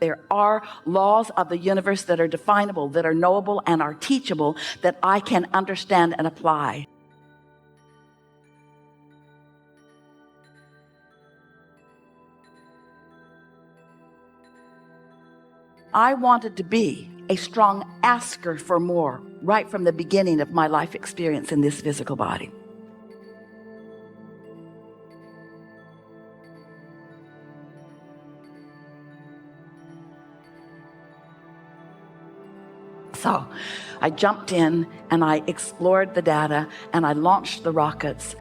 There are laws of the universe that are definable, that are knowable and are teachable, that I can understand and apply. I wanted to be a strong asker for more right from the beginning of my life experience in this physical body. So I jumped in and I explored the data and I launched the rockets.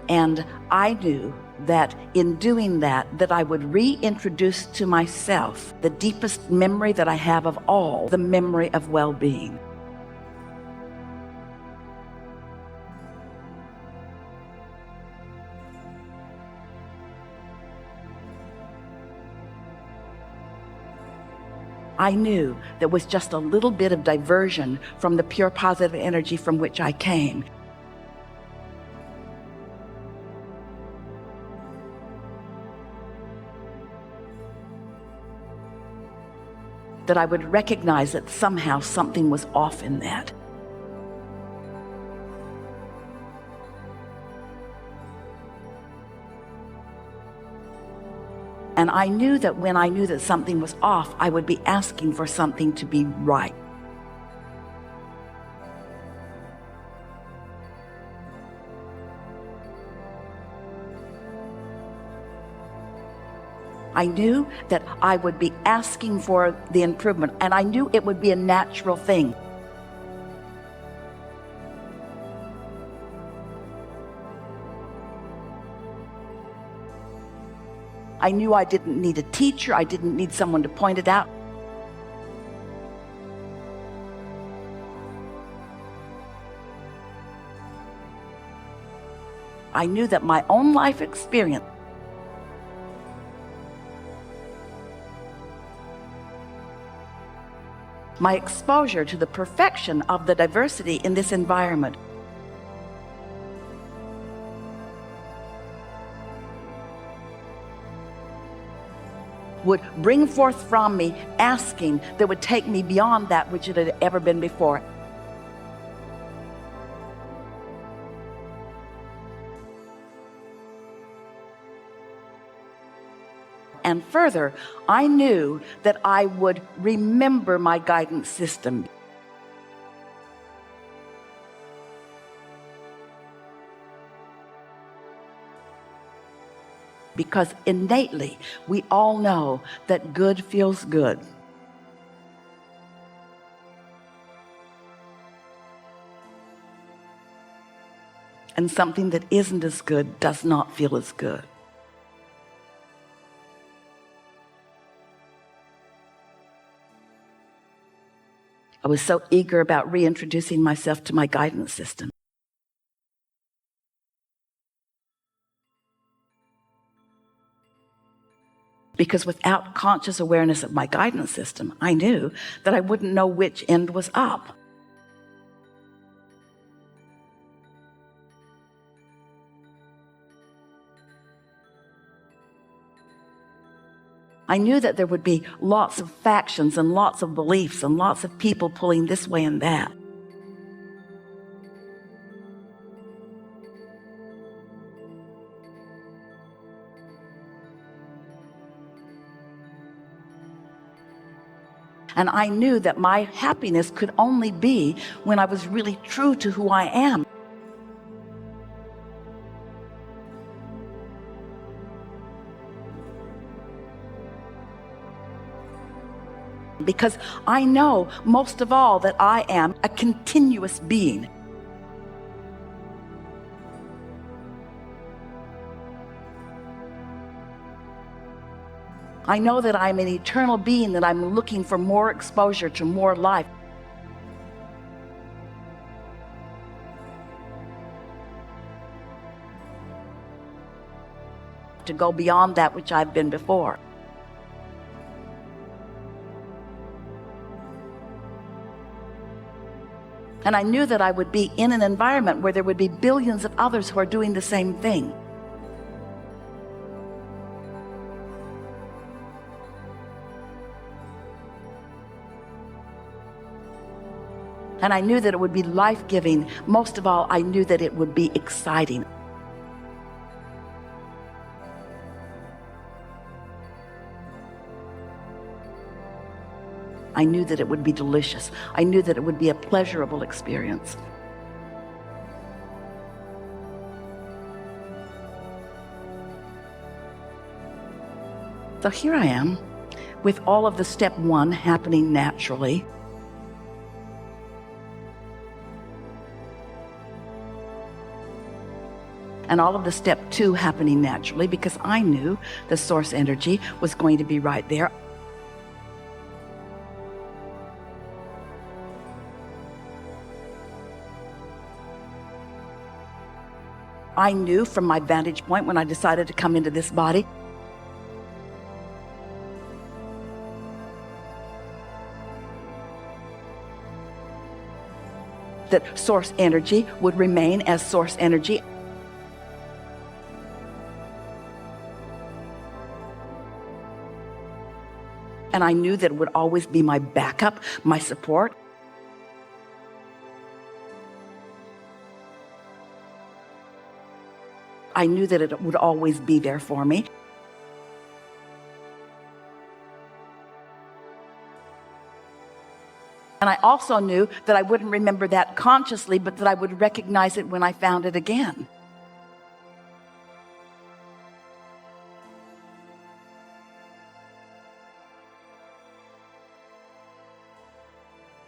And I knew that in doing that I would reintroduce to myself the deepest memory that I have of all, the memory of well-being. I knew there was just a little bit of diversion from the pure positive energy from which I came. That I would recognize that somehow something was off in that. And I knew that when I knew that something was off, I would be asking for something to be right. I knew that I would be asking for the improvement, and I knew it would be a natural thing. I knew I didn't need a teacher. I didn't need someone to point it out. I knew that my own life experience my exposure to the perfection of the diversity in this environment would bring forth from me asking that would take me beyond that which it had ever been before. And further, I knew that I would remember my guidance system. Because innately, we all know that good feels good. And something that isn't as good does not feel as good. I was so eager about reintroducing myself to my guidance system. Because without conscious awareness of my guidance system, I knew that I wouldn't know which end was up. I knew that there would be lots of factions and lots of beliefs and lots of people pulling this way and that. And I knew that my happiness could only be when I was really true to who I am. Because I know most of all that I am a continuous being. I know that I'm an eternal being, that I'm looking for more exposure to more life. To go beyond that which I've been before. And I knew that I would be in an environment where there would be billions of others who are doing the same thing. And I knew that it would be life-giving. Most of all, I knew that it would be exciting. I knew that it would be delicious. I knew that it would be a pleasurable experience. So here I am, with all of the step 1 happening naturally. And all of the step 2 happening naturally, because I knew the source energy was going to be right there. I knew from my vantage point when I decided to come into this body that source energy would remain as source energy. And I knew that it would always be my backup, my support. I knew that it would always be there for me. And I also knew that I wouldn't remember that consciously, but that I would recognize it when I found it again.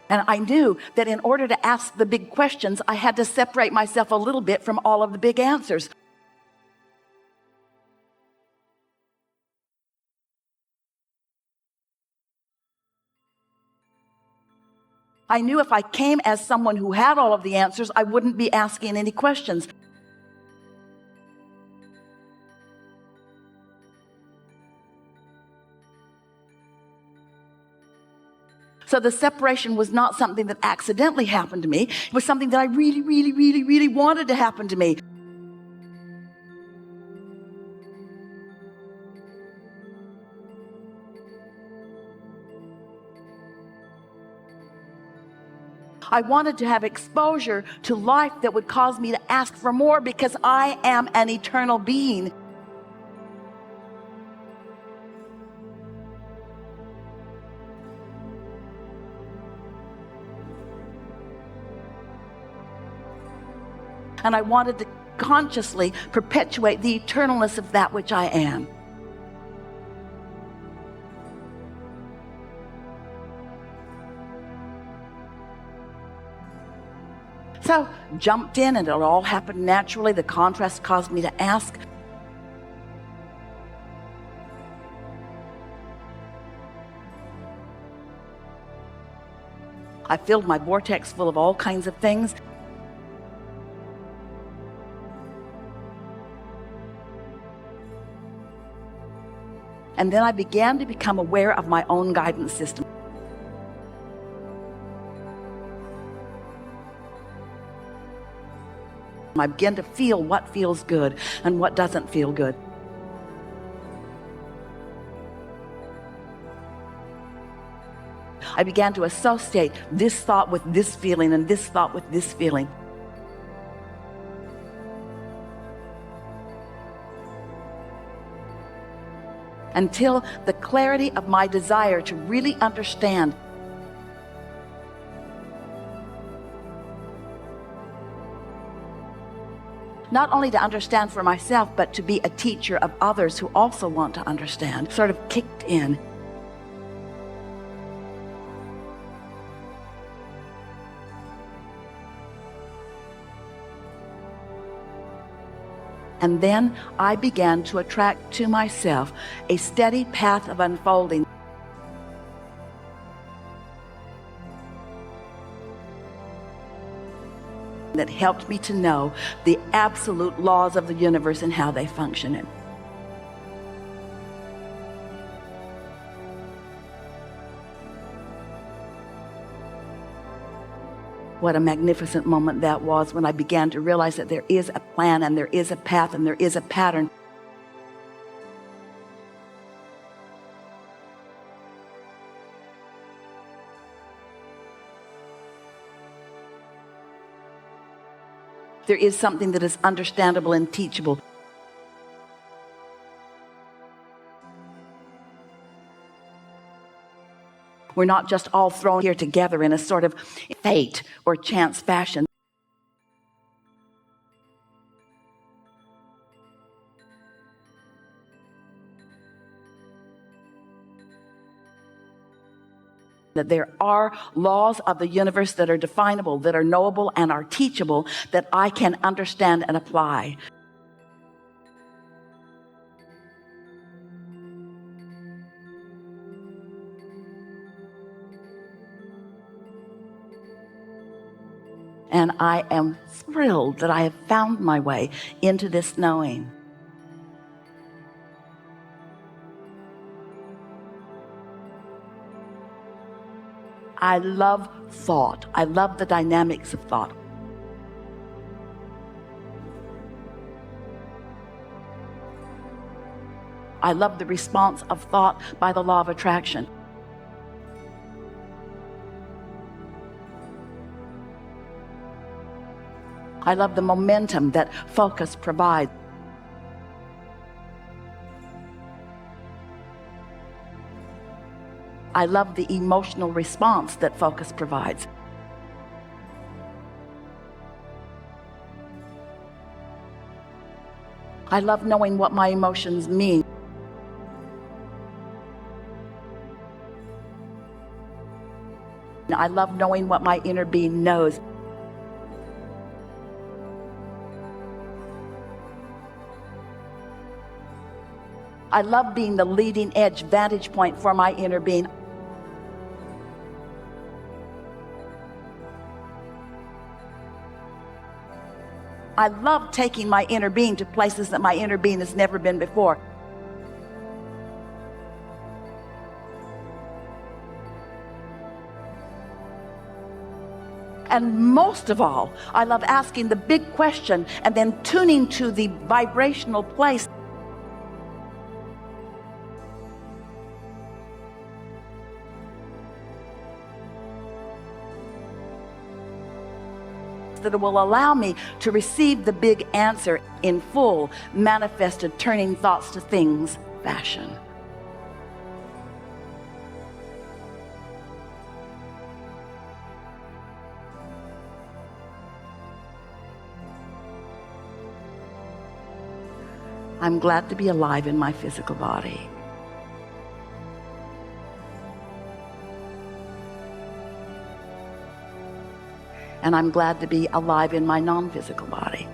And I knew that in order to ask the big questions, I had to separate myself a little bit from all of the big answers. I knew if I came as someone who had all of the answers, I wouldn't be asking any questions. So the separation was not something that accidentally happened to me. It was something that I really, really, really, really wanted to happen to me. I wanted to have exposure to life that would cause me to ask for more, because I am an eternal being. And I wanted to consciously perpetuate the eternalness of that which I am. So jumped in, and it all happened naturally. The contrast caused me to ask. I filled my vortex full of all kinds of things. And then I began to become aware of my own guidance system. I began to feel what feels good and what doesn't feel good. I began to associate this thought with this feeling and this thought with this feeling. Until the clarity of my desire to really understand not only to understand for myself, but to be a teacher of others who also want to understand, sort of kicked in. And then I began to attract to myself a steady path of unfolding that helped me to know the absolute laws of the universe and how they function. What a magnificent moment that was when I began to realize that there is a plan and there is a path and there is a pattern. There is something that is understandable and teachable. We're not just all thrown here together in a sort of fate or chance fashion. That there are laws of the universe that are definable, that are knowable and are teachable, that I can understand and apply. And I am thrilled that I have found my way into this knowing. I love thought. I love the dynamics of thought. I love the response of thought by the law of attraction. I love the momentum that focus provides. I love the emotional response that focus provides. I love knowing what my emotions mean. I love knowing what my inner being knows. I love being the leading edge vantage point for my inner being. I love taking my inner being to places that my inner being has never been before. And most of all, I love asking the big question and then tuning to the vibrational place that will allow me to receive the big answer in full, manifested, turning thoughts to things fashion. I'm glad to be alive in my physical body. And I'm glad to be alive in my non-physical body.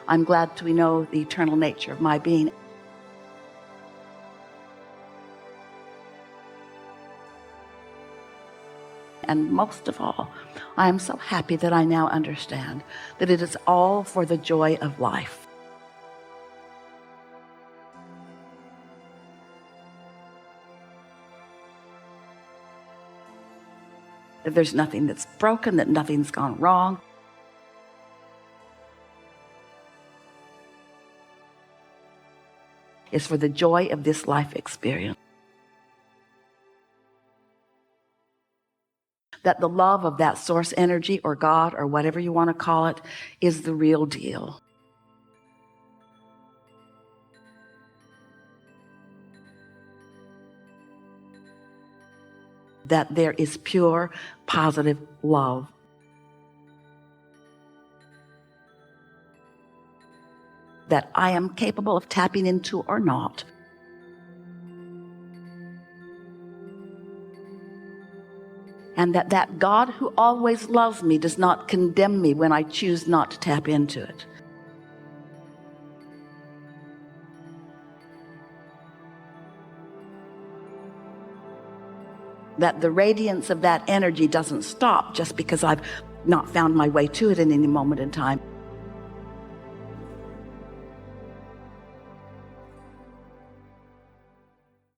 I'm glad to know the eternal nature of my being. And most of all, I am so happy that I now understand that it is all for the joy of life. That there's nothing that's broken, that nothing's gone wrong. It's for the joy of this life experience. That the love of that source energy or God or whatever you want to call it is the real deal. That there is pure, positive love. That I am capable of tapping into or not. And that God who always loves me does not condemn me when I choose not to tap into it. That the radiance of that energy doesn't stop just because I've not found my way to it in any moment in time.